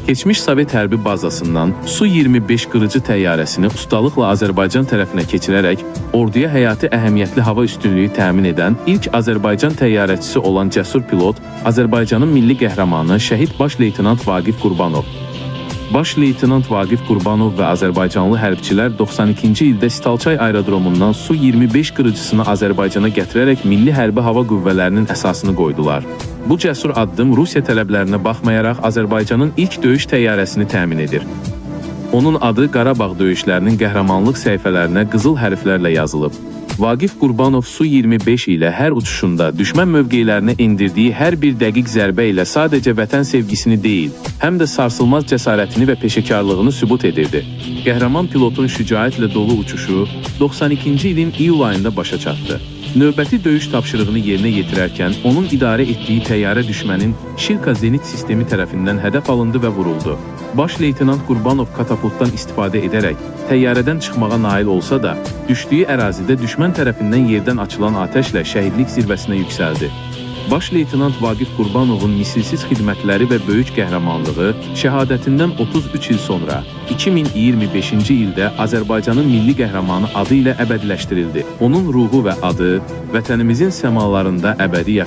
Keçmiş Sovet hərbi bazasından Su-25 qırıcı təyyarəsini ustalıqla Azərbaycan tərəfinə keçirərək orduya həyati əhəmiyyətli hava üstünlüyü təmin edən ilk Azərbaycan təyyarəçisi olan cəsur pilot, Azərbaycanın milli qəhrəmanı şəhid baş leytenant Vaqif Qurbanov. Baş leytenant Vaqif Qurbanov və azərbaycanlı hərbçilər 92-ci ildə Stalçay aerodromundan Su-25 qırıcısını Azərbaycana gətirərək milli hərbi hava qüvvələrinin əsasını qoydular. Bu cəsur addım Rusiya tələblərinə baxmayaraq Azərbaycanın ilk döyüş təyyarəsini təmin edir. Onun adı Qarabağ döyüşlərinin qəhrəmanlıq səhifələrinə qızıl hərflərlə yazılıb. Vaqif Qurbanov Su-25 ilə hər uçuşunda düşmən mövqelərinə endirdiyi hər bir dəqiq zərbə ilə sadəcə vətən sevgisini deyil, həm də sarsılmaz cəsarətini və peşəkarlığını sübut edirdi. Qəhrəman pilotun şücaətlə dolu uçuşu 92-ci ilin iyul ayında başa çatdı. Növbəti döyüş tapşırığını yerinə yetirərkən onun idarə etdiyi təyyarə düşmənin Şilka zenit sistemi tərəfindən hədəf alındı və vuruldu. Baş leytenant Qurbanov katapultdan istifadə edərək təyyarədən çıxmağa nail olsa da, düşdüyü ərazidə düşmən tərəfindən yerdən açılan atəşlə şəhidlik zirvəsinə yüksəldi. Baş leytenant Vaqif Qurbanovun misilsiz xidmətləri və böyük qəhrəmanlığı şəhadətindən 33 il sonra 2025-ci ildə Azərbaycanın milli qəhrəmanı adı ilə əbədiləşdirildi. Onun ruhu və adı vətənimizin səmalarında əbədi yaşayır.